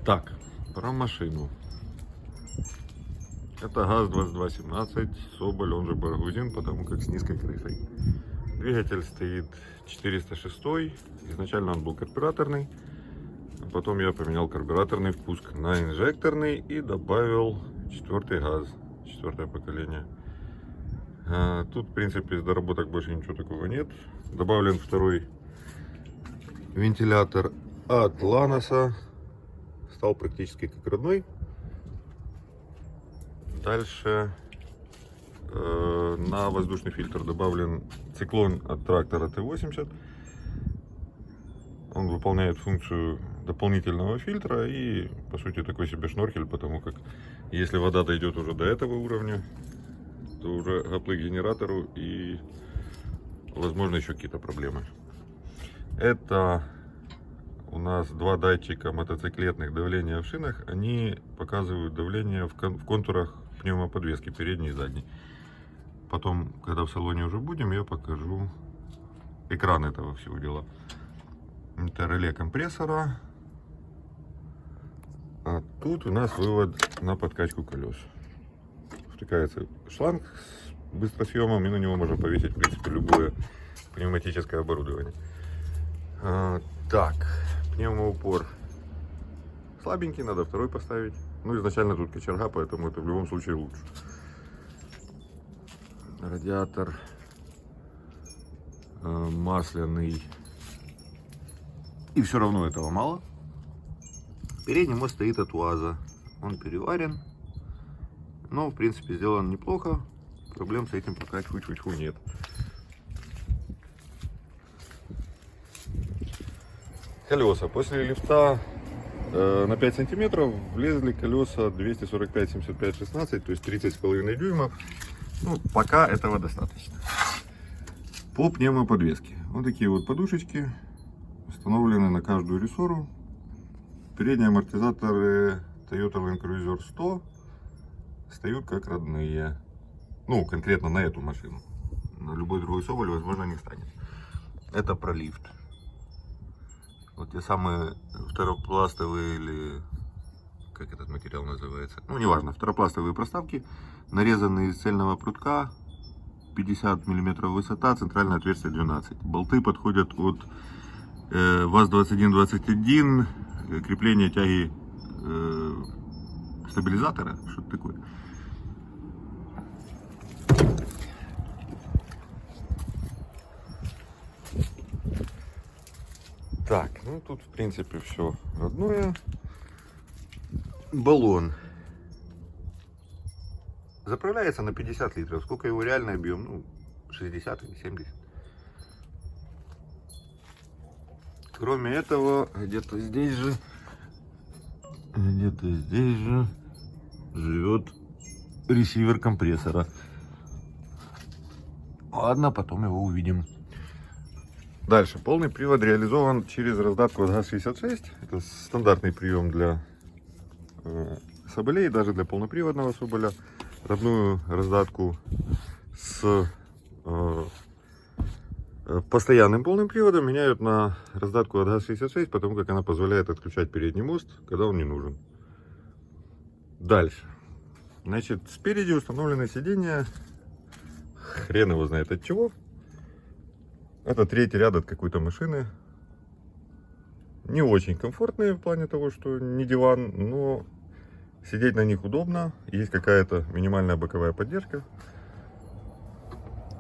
Так, про машину. Это ГАЗ-2217, Соболь, он же Баргузин, потому как с низкой крышей. Двигатель стоит 406, изначально он был карбюраторный, а потом я поменял карбюраторный впуск на инжекторный и добавил четвертый ГАЗ, четвертое поколение. Тут, в принципе, из доработок больше ничего такого нет. Добавлен второй вентилятор от Ланоса, стал практически как родной. Дальше на воздушный фильтр добавлен циклон от трактора Т-80. Он выполняет функцию дополнительного фильтра и, по сути, такой себе шнорхель, потому как если вода дойдет уже до этого уровня, то уже гоплы к генератору и, возможно, еще какие-то проблемы. Это у нас два датчика мотоциклетных давления в шинах. Они показывают давление в контурах пневмоподвески, передней и задней. Потом, когда в салоне уже будем, я покажу экран этого всего дела. Это реле компрессора. А тут у нас вывод на подкачку колес. Втыкается шланг с быстросъемом, и на него можно повесить, в принципе, любое пневматическое оборудование. Так, пневмоупор слабенький, надо второй поставить. Ну, изначально тут кочерга, поэтому это в любом случае лучше. Радиатор масляный. И все равно этого мало. Передний мост стоит от УАЗа. Он переварен. Но, в принципе, сделан неплохо. Проблем с этим пока чуть-чуть нет. Колеса. После лифта на 5 сантиметров влезли колеса 245, 75, 16, то есть 30,5 дюймов. Ну, пока этого достаточно. По пневмоподвеске. Вот такие вот подушечки установлены на каждую рессору. Передние амортизаторы Toyota Land Cruiser 100 стоят как родные. Ну, конкретно на эту машину. На любой другой Соболь, возможно, не станет. Это про лифт. Вот те самые второпластовые, или как этот материал называется, ну неважно, второпластовые проставки, нарезанные из цельного прутка, 50 мм высота, центральное отверстие 12. Болты подходят от ВАЗ-2121, крепление тяги стабилизатора, что-то такое. Так, ну тут в принципе все родное. Баллон заправляется на 50 литров. Сколько его реальный объем? Ну, 60 или 70. Кроме этого, где-то здесь же живет ресивер компрессора. Ладно, потом его увидим. Дальше. Полный привод реализован через раздатку от ГАЗ-66. Это стандартный прием для Соболей, даже для полноприводного Соболя. Родную раздатку с постоянным полным приводом меняют на раздатку от ГАЗ-66, потому как она позволяет отключать передний мост, когда он не нужен. Дальше. Значит, спереди установлены сиденья. Хрен его знает от чего. Это третий ряд от какой-то машины. Не очень комфортные в плане того, что не диван, но сидеть на них удобно. Есть какая-то минимальная боковая поддержка.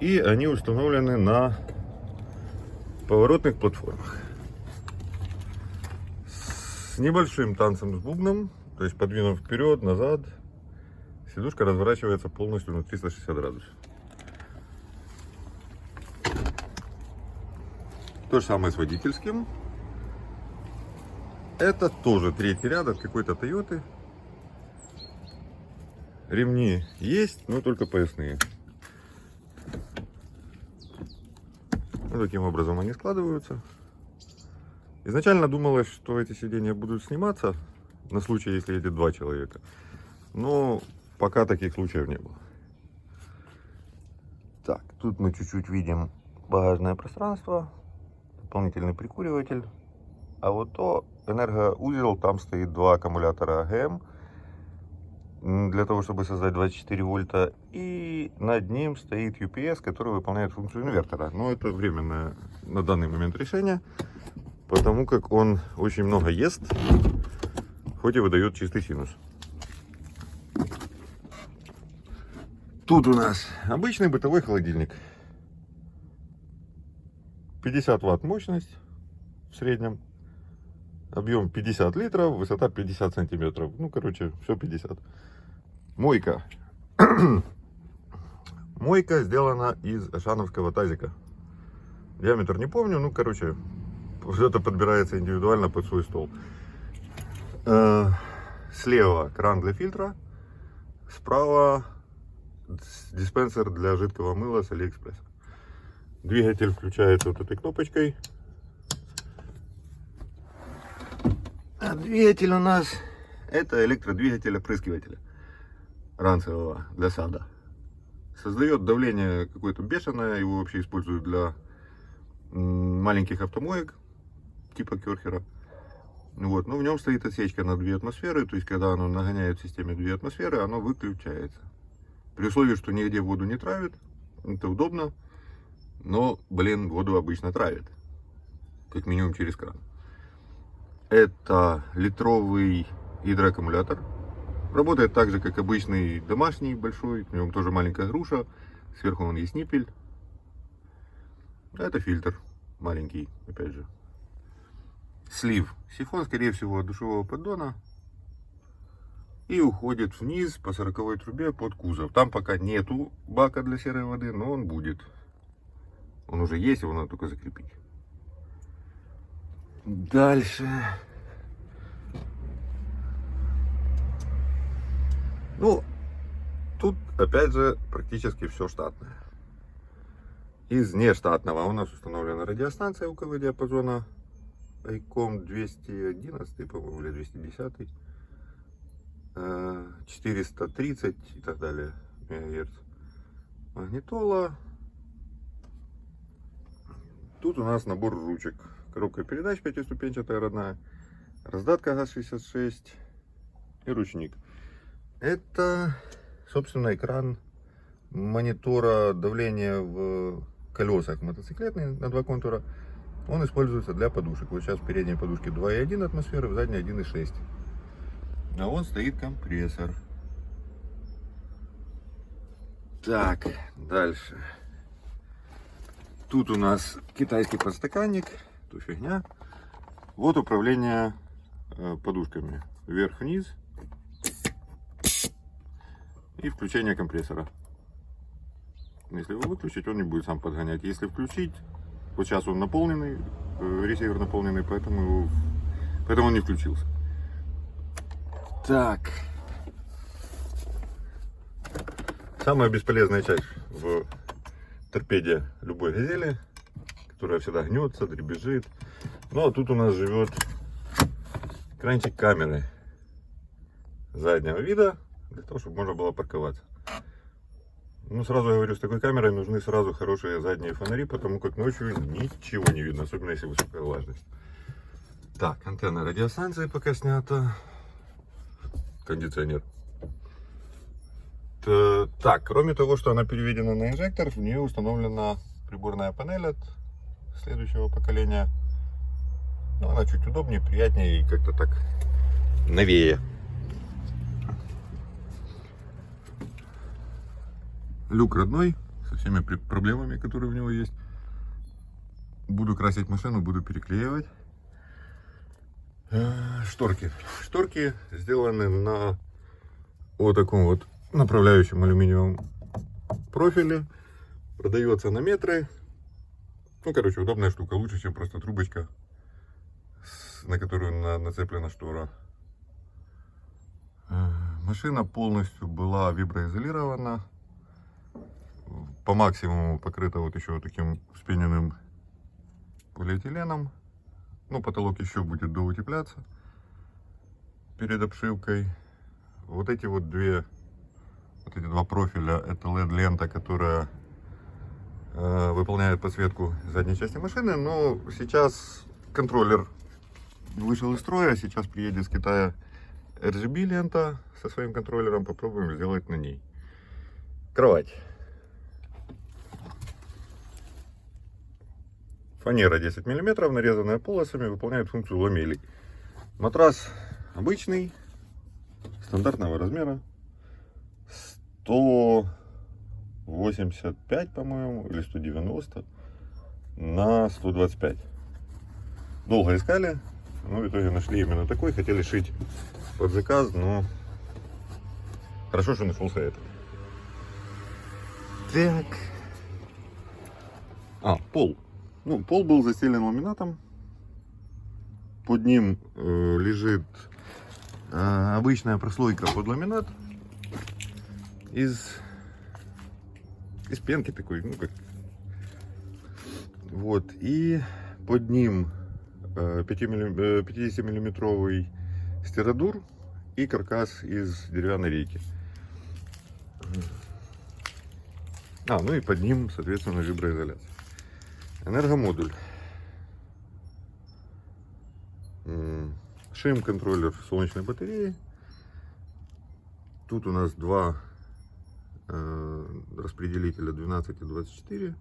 И они установлены на поворотных платформах. С небольшим танцем с бубном, то есть подвинув вперед, назад, сидушка разворачивается полностью на 360 градусов. То же самое с водительским. Это тоже третий ряд от какой-то Тойоты. Ремни есть, но только поясные. Вот таким образом они складываются. Изначально думалось, что эти сиденья будут сниматься на случай, если едет два человека. Но пока таких случаев не было. Так, тут мы чуть-чуть видим багажное пространство. Дополнительный прикуриватель. а вот то энергоузел, там стоит два аккумулятора АГМ для того, чтобы создать 24 вольта, и над ним стоит UPS, который выполняет функцию инвертора. Но это временное на данный момент решение, потому как он очень много ест, хоть и выдает чистый синус. Тут у нас обычный бытовой холодильник. 50 ватт мощность в среднем. Объем 50 литров, высота 50 сантиметров. Ну, короче, все 50. Мойка. Мойка сделана из ашановского тазика. Диаметр не помню, ну, короче, это подбирается индивидуально под свой стол. Слева кран для фильтра, справа диспенсер для жидкого мыла с Алиэкспресса. Двигатель включается вот этой кнопочкой. А двигатель у нас это электродвигатель опрыскивателя ранцевого для сада. Создает давление какое-то бешеное, его вообще используют для маленьких автомоек типа Керхера. Вот. Но в нем стоит отсечка на 2 атмосферы, то есть когда оно нагоняет в системе 2 атмосферы, оно выключается. При условии, что нигде воду не травит, это удобно, но, блин, воду обычно травит, как минимум через кран. Это литровый гидроаккумулятор. Работает так же, как обычный домашний большой. В нем тоже маленькая груша. Сверху он есть ниппель. Это фильтр маленький, опять же. Слив. Сифон, скорее всего, от душевого поддона. И уходит вниз по 40-й трубе под кузов. Там пока нету бака для серой воды, но он будет. Он уже есть, его надо только закрепить. Дальше. Ну, тут опять же практически все штатное. Из нештатного у нас установлена радиостанция УКВ диапазона ICOM 211, по-моему, или 210, 430 и так далее МГц. Магнитола. Тут у нас набор ручек. Коробка передач 5-ступенчатая родная. Раздатка ГАЗ-66 и ручник. Это, собственно, экран монитора давления в колесах мотоциклетный на 2 контура. Он используется для подушек. Вот сейчас в передней подушке 2,1 атмосферы, в задней 1,6. А вон стоит компрессор. Так, дальше. Тут у нас китайский подстаканник, тут фигня. Вот управление подушками. Вверх-вниз. И включение компрессора. Если его выключить, он не будет сам подгонять. Если включить, вот сейчас он наполненный, ресивер наполненный, поэтому он не включился. Так. Самая бесполезная часть в торпеде любой газели, которая всегда гнется, дребезжит. Ну а тут у нас живет экранчик камеры заднего вида, для того, чтобы можно было парковаться. Ну, сразу говорю, с такой камерой нужны сразу хорошие задние фонари, потому как ночью ничего не видно, особенно если высокая влажность. Так, антенна радиостанции пока снята. Кондиционер. Так, кроме того, что она переведена на инжектор, в нее установлена приборная панель от следующего поколения. Но она чуть удобнее, приятнее и как-то так новее. Люк родной, со всеми проблемами, которые в него есть. Буду красить машину, буду переклеивать. Шторки. Шторки сделаны на вот таком вот направляющем алюминиевом профиле. Продается на метры. Ну, короче, удобная штука. Лучше, чем просто трубочка, на которую нацеплена штора. Машина полностью была виброизолирована. По максимуму покрыта вот еще вот таким вспененным полиэтиленом. Ну, потолок еще будет доутепляться перед обшивкой. Вот эти два профиля, это LED-лента, которая выполняет подсветку задней части машины. Но сейчас контроллер вышел из строя, сейчас приедет с Китая RGB лента со своим контроллером, попробуем сделать на ней. Кровать. Фанера 10 мм, нарезанная полосами, выполняет функцию ламелей. Матрас обычный, стандартного размера. 185, по-моему, или 190 на 125. Долго искали, но в итоге нашли именно такой. Хотели шить под заказ, но хорошо, что нашелся этот. Так. Пол. Ну, пол был застелен ламинатом. Под ним лежит обычная прослойка под ламинат из пенки такой, ну как. Вот, и под ним 50-миллиметровый стиродур и каркас из деревянной рейки. Ну и под ним, соответственно, виброизоляция. Энергомодуль. Шим-контроллер солнечной батареи. Тут у нас два распределителя 12 и 24.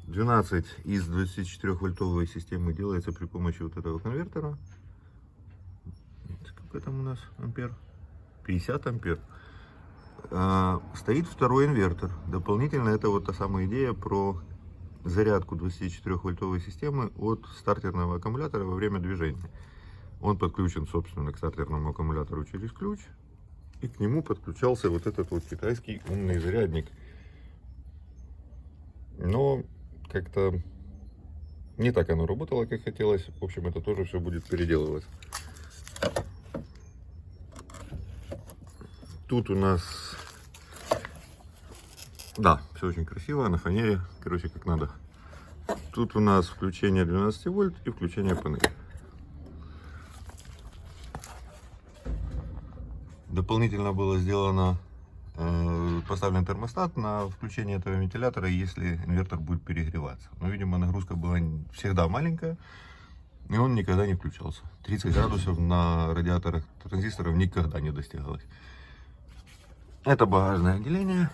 12 из 24-вольтовой системы делается при помощи вот этого конвертера. Сколько там у нас ампер? 50 ампер. Стоит второй инвертор. Дополнительно это вот та самая идея про зарядку 24-вольтовой системы от стартерного аккумулятора во время движения. Он подключен, собственно, к стартерному аккумулятору через ключ. И к нему подключался вот этот вот китайский умный зарядник. Но как-то не так оно работало, как хотелось. В общем, это тоже все будет переделываться. Тут у нас... Да, все очень красиво, на фанере, короче, как надо. Тут у нас включение 12 вольт и включение панели. Дополнительно было сделано, поставлен термостат на включение этого вентилятора, если инвертор будет перегреваться. Но, видимо, нагрузка была всегда маленькая, и он никогда не включался. 30 градусов на радиаторах транзисторов никогда не достигалось. Это багажное отделение.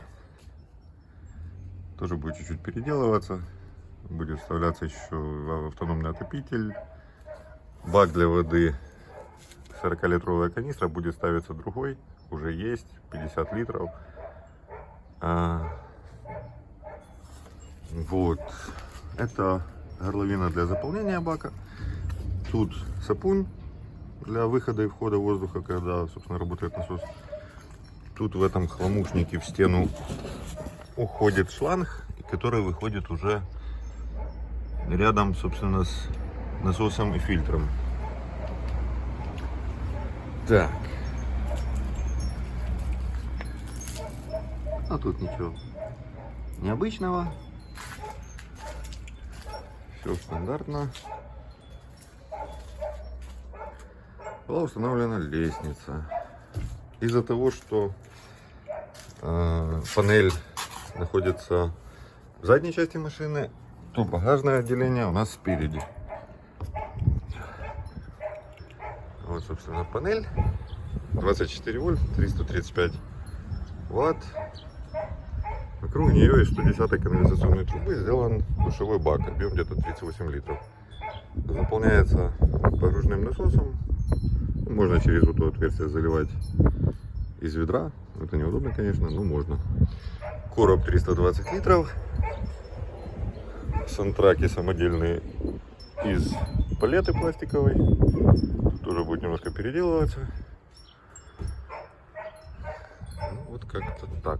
Тоже будет чуть-чуть переделываться. Будет вставляться еще автономный отопитель. Бак для воды. 40-литровая канистра, будет ставиться другой. Уже есть 50 литров. Вот. Это горловина для заполнения бака. Тут сапун для выхода и входа воздуха, когда, собственно, работает насос. Тут в этом хламушнике в стену уходит шланг, который выходит уже рядом, собственно, с насосом и фильтром. Так. А тут ничего необычного. Все стандартно. Была установлена лестница. Из-за того, что панель находится в задней части машины, то багажное отделение у нас спереди. Вот, собственно, панель. 24 вольт, 335 ватт. Вокруг нее из 110-й канализационной трубы сделан душевой бак, объем где-то 38 литров. Заполняется погружным насосом. Можно через вот это отверстие заливать из ведра. Это неудобно, конечно, но можно. Короб 320 литров. Сантраки самодельные из палеты пластиковой. Тут тоже будет немножко переделываться. Ну, вот как-то так.